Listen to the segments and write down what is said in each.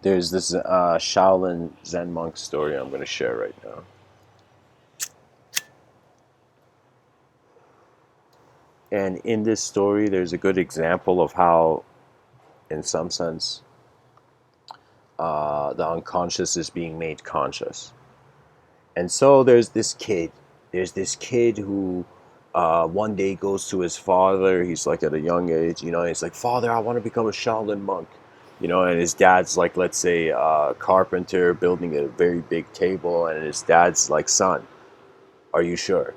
There's this Shaolin Zen monk story I'm going to share right now. And in this story, there's a good example of how, in some sense, the unconscious is being made conscious. And so there's this kid. There's this kid who one day goes to his father. He's like at a young age, you know. He's like, "Father, I want to become a Shaolin monk." You know, and his dad's like, let's say, a carpenter building a very big table, and his dad's like, "Son, are you sure?"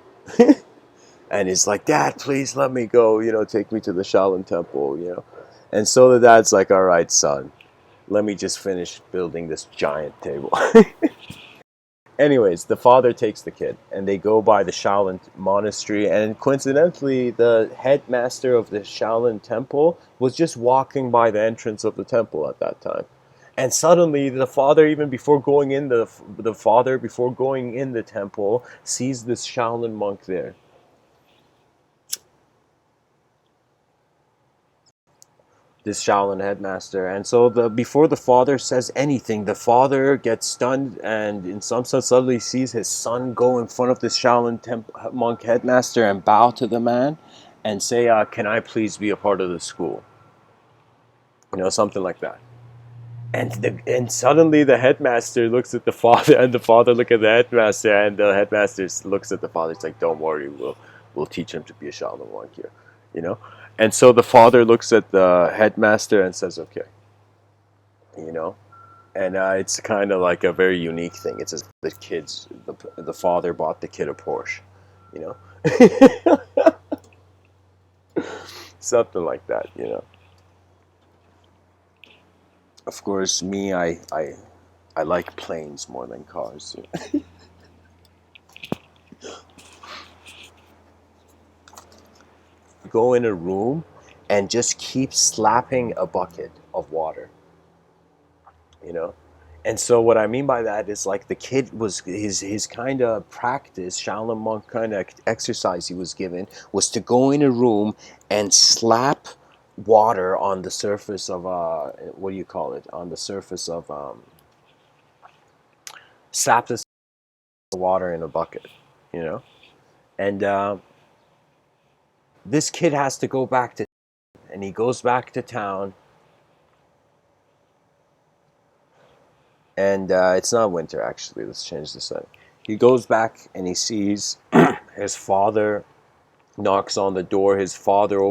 And he's like, "Dad, please let me go. You know, take me to the Shaolin temple." You know, and so the dad's like, "All right, son, let me just finish building this giant table." Anyways, the father takes the kid, and they go by the Shaolin monastery, and coincidentally, the headmaster of the Shaolin temple was just walking by the entrance of the temple at that time. And suddenly, the father, even before going in the father before going in the temple, sees this Shaolin monk there. This Shaolin headmaster. And so before the father says anything, the father gets stunned and in some sense suddenly sees his son go in front of this Shaolin monk headmaster and bow to the man and say, "Can I please be a part of the school?" You know, something like that. And suddenly the headmaster looks at the father, and the father looks at the headmaster, and the headmaster looks at the father. It's like, "Don't worry, we'll teach him to be a Shaolin monk here," you know. And so the father looks at the headmaster and says, "Okay," you know. And it's kind of like a very unique thing. It's as the father bought the kid a Porsche, you know, something like that, you know. Of course, me, I like planes more than cars. Go in a room and just keep slapping a bucket of water, you know. And so what I mean by that is like the kid was his kind of practice, Shaolin monk kind of exercise he was given was to go in a room and slap water on the surface of what do you call it? On the surface of slap the water in a bucket, you know. And this kid has to go back to, and he goes back to town. And it's not winter, actually. Let's change the setting. He goes back and he sees his father knocks on the door. His father opens